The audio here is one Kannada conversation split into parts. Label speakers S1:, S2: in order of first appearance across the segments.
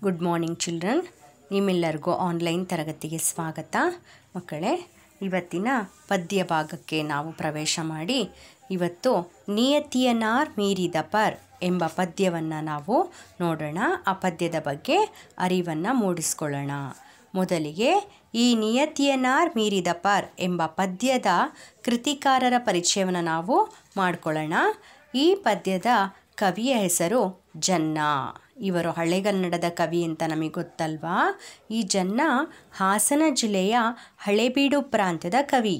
S1: Good morning children. ನಿಮ್ಮೆಲ್ಲರಿಗೂ ಆನ್ಲೈನ್ ತರಗತಿಗೆ ಸ್ವಾಗತ. ಮಕ್ಕಳೇ, ಇವತ್ತಿನ ಪದ್ಯ ಭಾಗಕ್ಕೆ ನಾವು ಪ್ರವೇಶ ಮಾಡಿ ಇವತ್ತು ನಿಯತಿಯನಾರ್ ಮೀರಿದ ಪರ್ ಎಂಬ ಪದ್ಯವನ್ನು ನಾವು ನೋಡೋಣ. ಆ ಪದ್ಯದ ಬಗ್ಗೆ ಅರಿವನ್ನು ಮೂಡಿಸ್ಕೊಳ್ಳೋಣ. ಮೊದಲಿಗೆ ಈ ನಿಯತಿಯನಾರ್ ಮೀರಿದ ಪರ್ ಎಂಬ ಪದ್ಯದ ಕೃತಿಕಾರರ ಪರಿಚಯವನ್ನು ನಾವು ಮಾಡಿಕೊಳ್ಳೋಣ. ಈ ಪದ್ಯದ ಕವಿಯ ಹೆಸರು ಜನ್ನ. ಇವರು ಹಳೆಗನ್ನಡದ ಕವಿ ಅಂತ ನಮಗೆ ಗೊತ್ತಲ್ವಾ. ಈ ಜನ್ನ ಹಾಸನ ಜಿಲ್ಲೆಯ ಹಳೇಬೀಡು ಪ್ರಾಂತ್ಯದ ಕವಿ.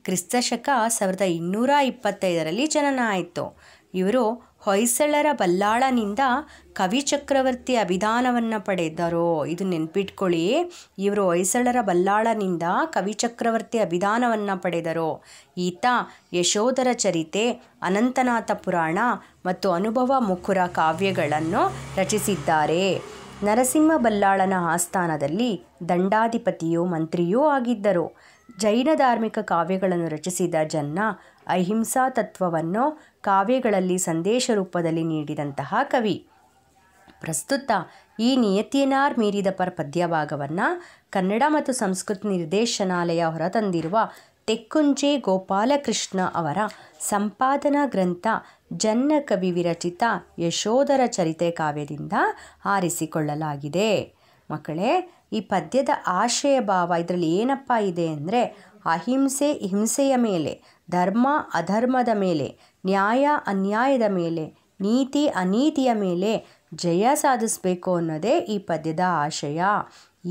S1: ಕ್ರಿಸ್ತಶಕ 1225 ಜನನ ಆಯಿತು. ಇವರು ಹೊಯ್ಸಳರ ಬಲ್ಲಾಳನಿಂದ ಕವಿ ಚಕ್ರವರ್ತಿ ಅಭಿದಾನವನ್ನು ಪಡೆದರು. ಇದು ನೆನ್ಪಿಟ್ಕೊಳ್ಳಿ, ಇವರು ಹೊಯ್ಸಳರ ಬಲ್ಲಾಳನಿಂದ ಕವಿ ಚಕ್ರವರ್ತಿ ಅಭಿದಾನವನ್ನು ಪಡೆದರು. ಈತ ಯಶೋಧರ ಚರಿತೆ, ಅನಂತನಾಥ ಪುರಾಣ ಮತ್ತು ಅನುಭವ ಮುಖುರ ಕಾವ್ಯಗಳನ್ನು ರಚಿಸಿದ್ದಾರೆ. ನರಸಿಂಹ ಬಲ್ಲಾಳನ ಆಸ್ಥಾನದಲ್ಲಿ ದಂಡಾಧಿಪತಿಯೂ ಮಂತ್ರಿಯೂ ಆಗಿದ್ದರು. ಜೈನ ಧಾರ್ಮಿಕ ಕಾವ್ಯಗಳನ್ನು ರಚಿಸಿದ ಜನ್ನ ಅಹಿಂಸಾ ತತ್ವವನ್ನು ಕಾವ್ಯಗಳಲ್ಲಿ ಸಂದೇಶ ರೂಪದಲ್ಲಿ ನೀಡಿದಂತಹ ಕವಿ. ಪ್ರಸ್ತುತ ಈ ನಿಯತಿಯನಾರ್ ಮೀರಿದ ಪರ್ ಪದ್ಯ ಭಾಗವನ್ನು ಕನ್ನಡ ಮತ್ತು ಸಂಸ್ಕೃತಿ ನಿರ್ದೇಶನಾಲಯ ಹೊರತಂದಿರುವ ತೆಕ್ಕುಂಜೆ ಗೋಪಾಲಕೃಷ್ಣ ಅವರ ಸಂಪಾದನಾ ಗ್ರಂಥ ಜನ್ನ ಕವಿ ವಿರಚಿತ ಯಶೋಧರ ಚರಿತೆ ಕಾವ್ಯದಿಂದ ಆರಿಸಿಕೊಳ್ಳಲಾಗಿದೆ. ಮಕ್ಕಳೇ, ಈ ಪದ್ಯದ ಆಶಯ ಭಾವ ಇದರಲ್ಲಿ ಏನಪ್ಪ ಇದೆ ಅಂದರೆ, ಅಹಿಂಸೆ ಹಿಂಸೆಯ ಮೇಲೆ, ಧರ್ಮ ಅಧರ್ಮದ ಮೇಲೆ, ನ್ಯಾಯ ಅನ್ಯಾಯದ ಮೇಲೆ, ನೀತಿ ಅನೀತಿಯ ಮೇಲೆ ಜಯ ಸಾಧಿಸಬೇಕು ಅನ್ನೋದೇ ಈ ಪದ್ಯದ ಆಶಯ.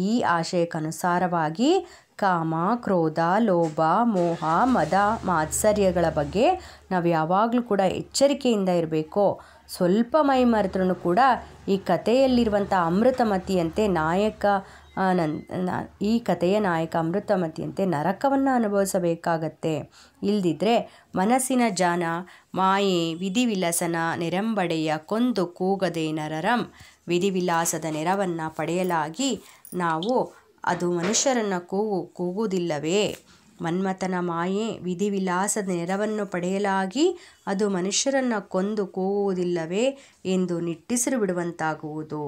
S1: ಈ ಆಶಯಕ್ಕನುಸಾರವಾಗಿ ಕಾಮ, ಕ್ರೋಧ, ಲೋಭ, ಮೋಹ, ಮದ, ಮಾತ್ಸರ್ಯಗಳ ಬಗ್ಗೆ ನಾವು ಯಾವಾಗಲೂ ಕೂಡ ಎಚ್ಚರಿಕೆಯಿಂದ ಇರಬೇಕು. ಸ್ವಲ್ಪ ಮೈ ಮರೆತರೂ ಕೂಡ ಈ ಕಥೆಯಲ್ಲಿರುವಂಥ ಅಮೃತಮತಿಯಂತೆ ಈ ಕಥೆಯ ನಾಯಕ ಅಮೃತಮತಿಯಂತೆ ನರಕವನ್ನು ಅನುಭವಿಸಬೇಕಾಗತ್ತೆ. ಇಲ್ದಿದ್ರೆ ಮನಸ್ಸಿನ ಜಾನ, ಮಾಯೆ, ವಿಧಿವಿಲಾಸನ ನೆರಂಬಡೆಯ ಕೊಂದು ಕೂಗದೆ ನರರಂ. ವಿಧಿವಿಲಾಸದ ನೆರವನ್ನು ಪಡೆಯಲಾಗಿ ನಾವು ಅದು ಮನುಷ್ಯರನ್ನು ಕೂಗುವುದಿಲ್ಲವೇ? ಮನ್ಮಥನ ಮಾಯೆ ವಿಧಿವಿಲಾಸದ ನೆರವನ್ನು ಪಡೆಯಲಾಗಿ ಅದು ಮನುಷ್ಯರನ್ನು ಕೊಂದು ಕೂಗುವುದಿಲ್ಲವೇ ಎಂದು ನಿಟ್ಟುಸಿರು ಬಿಡುವಂತಾಗುವುದು.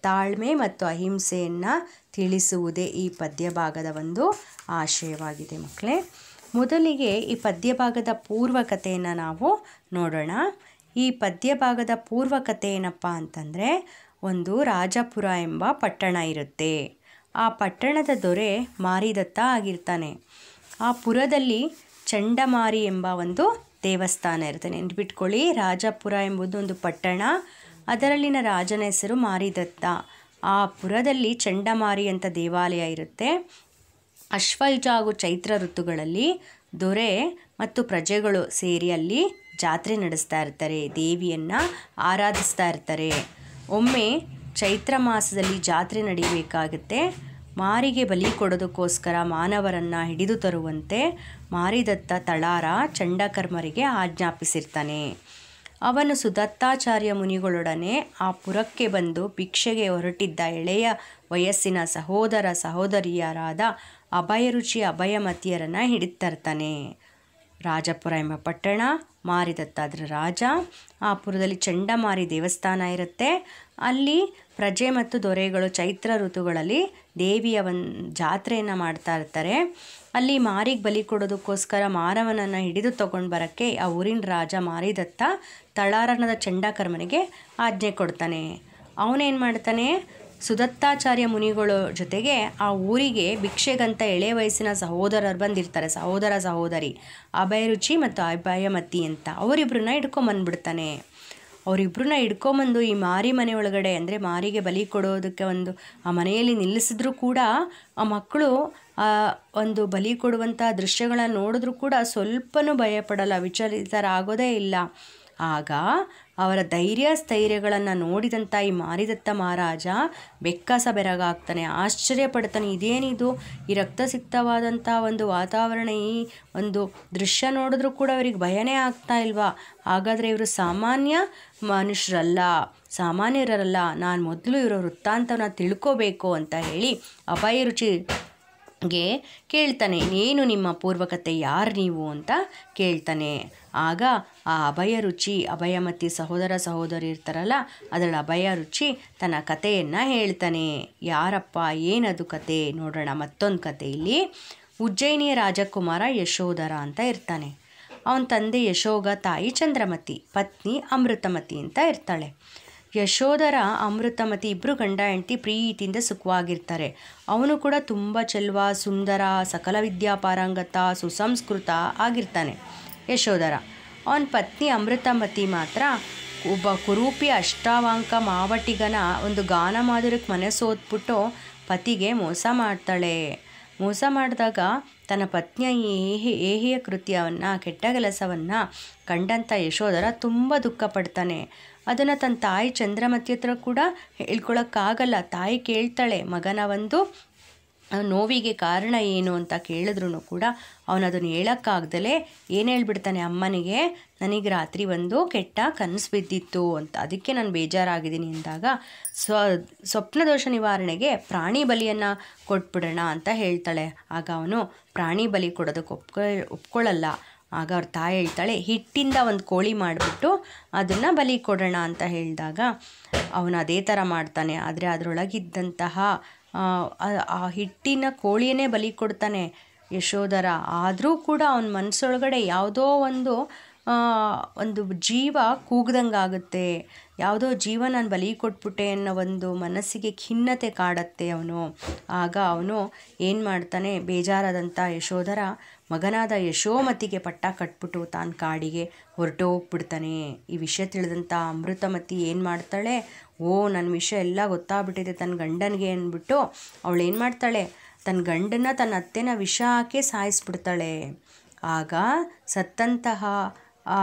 S1: ತಾಳ್ಮೆ ಮತ್ತು ಅಹಿಂಸೆಯನ್ನು ತಿಳಿಸುವುದೇ ಈ ಪದ್ಯ ಭಾಗದ ಒಂದು ಆಶಯವಾಗಿದೆ. ಮಕ್ಕಳೇ, ಮೊದಲಿಗೆ ಈ ಪದ್ಯ ಭಾಗದ ಪೂರ್ವಕಥೆಯನ್ನು ನಾವು ನೋಡೋಣ. ಈ ಪದ್ಯ ಭಾಗದ ಪೂರ್ವಕಥೆ ಏನಪ್ಪ ಅಂತಂದರೆ, ಒಂದು ರಾಜಪುರ ಎಂಬ ಪಟ್ಟಣ ಇರುತ್ತೆ. ಆ ಪಟ್ಟಣದ ದೊರೆ ಮಾರಿದತ್ತ ಆಗಿರ್ತಾನೆ. ಆ ಪುರದಲ್ಲಿ ಚಂಡಮಾರಿ ಎಂಬ ಒಂದು ದೇವಸ್ಥಾನ ಇರುತ್ತೆ. ನೆನ್ಪಿಟ್ಕೊಳ್ಳಿ, ರಾಜಪುರ ಎಂಬುದು ಒಂದು ಪಟ್ಟಣ, ಅದರಲ್ಲಿನ ರಾಜನ ಹೆಸರು ಮಾರಿದತ್ತ. ಆ ಪುರದಲ್ಲಿ ಚಂಡಮಾರಿ ಅಂತ ದೇವಾಲಯ ಇರುತ್ತೆ. ಅಶ್ವಯುಜ ಹಾಗೂ ಚೈತ್ರ ಋತುಗಳಲ್ಲಿ ದೊರೆ ಮತ್ತು ಪ್ರಜೆಗಳು ಸೇರಿ ಅಲ್ಲಿ ಜಾತ್ರೆ ನಡೆಸ್ತಾ ಇರ್ತಾರೆ, ದೇವಿಯನ್ನು ಆರಾಧಿಸ್ತಾ ಇರ್ತಾರೆ. ಒಮ್ಮೆ ಚೈತ್ರ ಮಾಸದಲ್ಲಿ ಜಾತ್ರೆ ನಡೀಬೇಕಾಗುತ್ತೆ. ಮಾರಿಗೆ ಬಲಿ ಕೊಡೋದಕ್ಕೋಸ್ಕರ ಮಾನವರನ್ನು ಹಿಡಿದು ತರುವಂತೆ ಮಾರಿದತ್ತ ತಳಾರ ಚಂಡಕರ್ಮರಿಗೆ ಆಜ್ಞಾಪಿಸಿರ್ತಾನೆ. ಅವನು ಸುದತ್ತಾಚಾರ್ಯ ಮುನಿಗಳೊಡನೆ ಆ ಪುರಕ್ಕೆ ಬಂದು ಭಿಕ್ಷೆಗೆ ಹೊರಟಿದ್ದ ಎಳೆಯ ವಯಸ್ಸಿನ ಸಹೋದರ ಸಹೋದರಿಯರಾದ ಅಭಯರುಚಿ ಅಭಯಮತಿಯರನ್ನು ಹಿಡಿತರ್ತಾನೆ. ರಾಜಪುರ ಎಂಬ ಪಟ್ಟಣ, ಮಾರಿದತ್ತ ಅದರ ರಾಜ. ಆ ಪುರದಲ್ಲಿ ಚಂಡಮಾರಿ ದೇವಸ್ಥಾನ ಇರುತ್ತೆ. ಅಲ್ಲಿ ಪ್ರಜೆ ಮತ್ತು ದೊರೆಗಳು ಚೈತ್ರ ಋತುಗಳಲ್ಲಿ ದೇವಿಯ ಜಾತ್ರೆಯನ್ನು ಮಾಡ್ತಾ ಇರ್ತಾರೆ. ಅಲ್ಲಿ ಮಾರಿಗೆ ಬಲಿ ಕೊಡೋದಕ್ಕೋಸ್ಕರ ಮಾನವನನ್ನು ಹಿಡಿದು ತಗೊಂಡು ಬರೋಕ್ಕೆ ಆ ಊರಿನ ರಾಜ ಮಾರಿದತ್ತ ತಳಾರನದ ಚಂಡಕರ್ಮನಿಗೆ ಆಜ್ಞೆ ಕೊಡ್ತಾನೆ. ಅವನೇನು ಮಾಡ್ತಾನೆ, ಸುದತ್ತಾಚಾರ್ಯ ಮುನಿಗಳ ಜೊತೆಗೆ ಆ ಊರಿಗೆ ಭಿಕ್ಷೆಗಂತ ಎಳೆ ವಯಸ್ಸಿನ ಸಹೋದರರು ಬಂದಿರ್ತಾರೆ, ಸಹೋದರ ಸಹೋದರಿ ಅಭಯರುಚಿ ಮತ್ತು ಅಭಯಮತಿ ಅಂತ. ಅವರಿಬ್ಬರನ್ನ ಹಿಡ್ಕೊಂಬಂದ್ಬಿಡ್ತಾನೆ. ಅವರಿಬ್ಬರನ್ನ ಹಿಡ್ಕೊಂಬಂದು ಈ ಮಾರಿ ಮನೆ ಒಳಗಡೆ, ಅಂದರೆ ಮಾರಿಗೆ ಬಲಿ ಕೊಡೋದಕ್ಕೆ ಆ ಮನೆಯಲ್ಲಿ ನಿಲ್ಲಿಸಿದ್ರೂ ಕೂಡ ಆ ಮಕ್ಕಳು ಒಂದು ಬಲಿ ಕೊಡುವಂಥ ದೃಶ್ಯಗಳನ್ನು ನೋಡಿದ್ರೂ ಕೂಡ ಸ್ವಲ್ಪನೂ ಭಯಪಡಲ್ಲ, ವಿಚಲಿತರಾಗೋದೇ ಇಲ್ಲ. ಆಗ ಅವರ ಧೈರ್ಯ ಸ್ಥೈರ್ಯಗಳನ್ನು ನೋಡಿದಂಥ ಈ ಮಾರಿದತ್ತ ಮಹಾರಾಜ ಬೆಕ್ಕಸ ಬೆರಗಾಗ್ತಾನೆ, ಆಶ್ಚರ್ಯಪಡ್ತಾನೆ. ಇದೇನಿದು, ಈ ರಕ್ತಸಿಕ್ತವಾದಂಥ ಒಂದು ವಾತಾವರಣ, ಈ ಒಂದು ದೃಶ್ಯ ನೋಡಿದ್ರೂ ಕೂಡ ಅವರಿಗೆ ಭಯನೇ ಆಗ್ತಾ ಇಲ್ವಾ? ಹಾಗಾದರೆ ಇವರು ಸಾಮಾನ್ಯ ಸಾಮಾನ್ಯರಲ್ಲ, ನಾನು ಮೊದಲು ಇವರ ವೃತ್ತಾಂತವನ್ನು ತಿಳ್ಕೋಬೇಕು ಅಂತ ಹೇಳಿ ಅಭಯರುಚಿಗೆ ಕೇಳ್ತಾನೆ, ಏನು ನಿಮ್ಮ ಪೂರ್ವಕತೆ, ಯಾರು ನೀವು ಅಂತ ಕೇಳ್ತಾನೆ. ಆಗ ಆ ಅಭಯ ರುಚಿ, ಅಭಯಮತಿ ಸಹೋದರ ಸಹೋದರಿ ಇರ್ತಾರಲ್ಲ, ಅದರ ಅಭಯ ರುಚಿ ತನ್ನ ಕಥೆಯನ್ನು ಹೇಳ್ತಾನೆ. ಯಾರಪ್ಪ, ಏನದು ಕತೆ ನೋಡೋಣ. ಮತ್ತೊಂದು ಕತೆ ಇಲ್ಲಿ. ಉಜ್ಜಯಿನಿಯ ರಾಜಕುಮಾರ ಯಶೋಧರ ಅಂತ ಇರ್ತಾನೆ. ಅವನ ತಂದೆ ಯಶೋಗ, ತಾಯಿ ಚಂದ್ರಮತಿ, ಪತ್ನಿ ಅಮೃತಮತಿ ಅಂತ ಇರ್ತಾಳೆ. ಯಶೋಧರ ಅಮೃತಮತಿ ಇಬ್ಬರು ಗಂಡ ಹೆಂಡತಿ ಪ್ರೀತಿಯಿಂದ ಸುಖವಾಗಿರ್ತಾರೆ. ಅವನು ಕೂಡ ತುಂಬ ಚೆಲುವ, ಸುಂದರ, ಸಕಲ ವಿದ್ಯಾಪಾರಂಗತ, ಸುಸಂಸ್ಕೃತ ಆಗಿರ್ತಾನೆ ಯಶೋಧರ. ಅವನ ಪತ್ನಿ ಅಮೃತಮತಿ ಮಾತ್ರ ಒಬ್ಬ ಕುರೂಪಿ ಅಷ್ಟಾವಾಂಕ ಮಾವಟಿಗನ ಒಂದು ಗಾನ ಮಾಧುರ್ಯಕ್ಕೆ ಮನಸ್ಸೋದ್ಬಿಟ್ಟು ಪತಿಗೆ ಮೋಸ ಮಾಡ್ತಾಳೆ. ಮೋಸ ಮಾಡಿದಾಗ ತನ್ನ ಪತ್ನಿಯ ಏಹಿಯ ಕೃತ್ಯವನ್ನು, ಕೆಟ್ಟ ಕೆಲಸವನ್ನು ಕಂಡಂಥ ಯಶೋಧರ ತುಂಬ ದುಃಖ ಪಡ್ತಾನೆ. ಅದನ್ನು ತನ್ನ ತಾಯಿ ಚಂದ್ರಮತಿ ಹತ್ರ ಕೂಡ ಹೇಳ್ಕೊಳಕ್ಕಾಗಲ್ಲ. ತಾಯಿ ಕೇಳ್ತಾಳೆ, ಮಗನ ಒಂದು ನೋವಿಗೆ ಕಾರಣ ಏನು ಅಂತ ಕೇಳಿದ್ರು ಕೂಡ ಅವನದನ್ನು ಹೇಳೋಕ್ಕಾಗ್ದಲೇ ಏನು ಹೇಳ್ಬಿಡ್ತಾನೆ ಅಮ್ಮನಿಗೆ, ನನಗೆ ರಾತ್ರಿ ಒಂದು ಕೆಟ್ಟ ಕನಸು ಬಿದ್ದಿತ್ತು ಅಂತ, ಅದಕ್ಕೆ ನಾನು ಬೇಜಾರಾಗಿದ್ದೀನಿ ಅಂದಾಗ ಸ್ವಪ್ನ ದೋಷ ನಿವಾರಣೆಗೆ ಪ್ರಾಣಿ ಬಲಿಯನ್ನು ಕೊಟ್ಬಿಡೋಣ ಅಂತ ಹೇಳ್ತಾಳೆ. ಆಗ ಅವನು ಪ್ರಾಣಿ ಬಲಿ ಕೊಡೋದಕ್ಕೆ ಒಪ್ಕೊಳ್ಳಲ್ಲ. ಆಗ ಅವ್ರ ತಾಯಿ ಹೇಳ್ತಾಳೆ, ಹಿಟ್ಟಿಂದ ಒಂದು ಕೋಳಿ ಮಾಡಿಬಿಟ್ಟು ಅದನ್ನು ಬಲಿ ಕೊಡೋಣ ಅಂತ ಹೇಳಿದಾಗ ಅವನು ಅದೇ ಥರ ಮಾಡ್ತಾನೆ. ಆದರೆ ಅದರೊಳಗಿದ್ದಂತಹ ಆ ಹಿಟ್ಟಿನ ಕೋಳಿಯನ್ನೇ ಬಲಿ ಕೊಡ್ತಾನೆ ಯಶೋಧರ. ಆದರೂ ಕೂಡ ಅವನ ಮನಸ್ಸೊಳಗಡೆ ಯಾವುದೋ ಒಂದು ಜೀವ ಕೂಗ್ದಂಗೆ ಆಗುತ್ತೆ. ಯಾವುದೋ ಜೀವ ನಾನು ಬಲಿ ಕೊಟ್ಬಿಟ್ಟೆ ಅನ್ನೋ ಒಂದು ಮನಸ್ಸಿಗೆ ಖಿನ್ನತೆ ಕಾಡತ್ತೆ ಅವನು. ಆಗ ಅವನು ಏನು ಮಾಡ್ತಾನೆ, ಬೇಜಾರಾದಂಥ ಯಶೋಧರ ಮಗನಾದ ಯಶೋಮತಿಗೆ ಪಟ್ಟ ಕಟ್ಬಿಟ್ಟು ತಾನು ಕಾಡಿಗೆ ಹೊರಟು ಹೋಗ್ಬಿಡ್ತಾನೆ. ಈ ವಿಷಯ ತಿಳಿದಂಥ ಅಮೃತಮತಿ ಏನು ಮಾಡ್ತಾಳೆ, ನನ್ನ ವಿಷಯ ಎಲ್ಲ ಗೊತ್ತಾಗ್ಬಿಟ್ಟಿದೆ ತನ್ನ ಗಂಡನಿಗೆ ಅಂದ್ಬಿಟ್ಟು ಅವಳು ಏನು ಮಾಡ್ತಾಳೆ, ತನ್ನ ಗಂಡನ, ತನ್ನ ಅತ್ತೆನ ವಿಷ ಹಾಕಿ ಸಾಯಿಸ್ಬಿಡ್ತಾಳೆ. ಆಗ ಸತ್ತಂತಹ ಆ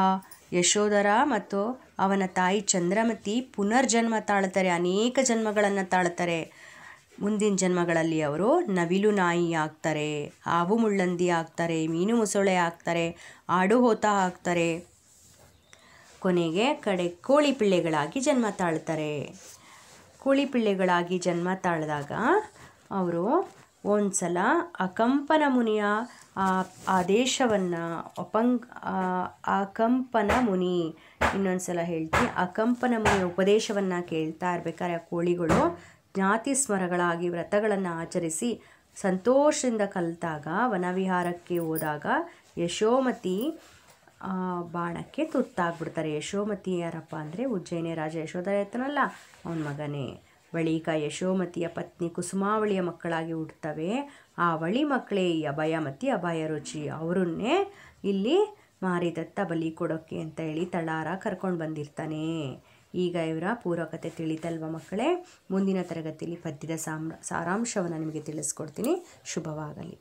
S1: ಯಶೋಧರ ಮತ್ತು ಅವನ ತಾಯಿ ಚಂದ್ರಮತಿ ಪುನರ್ಜನ್ಮ ತಾಳ್ತಾರೆ, ಅನೇಕ ಜನ್ಮಗಳನ್ನು ತಾಳ್ತಾರೆ. ಮುಂದಿನ ಜನ್ಮಗಳಲ್ಲಿ ಅವರು ನವಿಲು ನಾಯಿ ಆಗ್ತಾರೆ, ಹಾವು ಮುಳ್ಳಂದಿ ಆಗ್ತಾರೆ, ಮೀನು ಮುಸೊಳೆ ಆಗ್ತಾರೆ, ಆಡು ಹೋತ ಆಗ್ತಾರೆ, ಕೊನೆಗೆ ಕೋಳಿ ಪಿಳ್ಳೆಗಳಾಗಿ ಜನ್ಮ ತಾಳ್ತಾರೆ. ಕೋಳಿ ಪಿಳ್ಳೆಗಳಾಗಿ ಜನ್ಮ ತಾಳಿದಾಗ ಅವರು ಒಂದು ಸಲ ಅಕಂಪನ ಮುನಿಯ ಆದೇಶವನ್ನು ಅಕಂಪನ ಮುನಿ, ಇನ್ನೊಂದು ಸಲ ಹೇಳ್ತೀನಿ, ಅಕಂಪನ ಮುನಿಯ ಉಪದೇಶವನ್ನು ಕೇಳ್ತಾ ಇರ್ಬೇಕಾದ್ರೆ ಆ ಕೋಳಿಗಳು ಜ್ಞಾತಿ ಸ್ಮರಗಳಾಗಿ ವ್ರತಗಳನ್ನು ಆಚರಿಸಿ ಸಂತೋಷದಿಂದ ಕಲಿತಾಗ ವನವಿಹಾರಕ್ಕೆ ಹೋದಾಗ ಯಶೋಮತಿ ಬಾಣಕ್ಕೆ ತುತ್ತಾಗ್ಬಿಡ್ತಾರೆ. ಯಶೋಮತಿ ಯಾರಪ್ಪ ಅಂದರೆ ಉಜ್ಜಯಿನಿ ರಾಜ ಯಶೋಧರ ಇರ್ತಾನಲ್ಲ ಅವನ ಮಗನೇ. ಬಳಿಕ ಯಶೋಮತಿಯ ಪತ್ನಿ ಕುಸುಮಾವಳಿಯ ಮಕ್ಕಳಾಗಿ ಹುಟ್ಟುತ್ತವೆ. ಆ ಅವಳಿ ಮಕ್ಕಳೇ ಈ ಅಭಯಮತಿ, ಅಭಯ ರುಚಿ. ಅವರನ್ನೇ ಇಲ್ಲಿ ಮಾರಿದತ್ತ ಬಲಿ ಕೊಡೋಕ್ಕೆ ಅಂತ ಹೇಳಿ ತಳಾರ ಕರ್ಕೊಂಡು ಬಂದಿರ್ತಾನೆ. ಈಗ ಇವರ ಪೂರ್ವಕತೆ ತಿಳಿತಲ್ವ ಮಕ್ಕಳೇ? ಮುಂದಿನ ತರಗತಿಯಲ್ಲಿ ಪದ್ಯದ ಸಾರಾಂಶವನ್ನು ನಿಮಗೆ ತಿಳಿಸ್ಕೊಡ್ತೀನಿ. ಶುಭವಾಗಲಿ.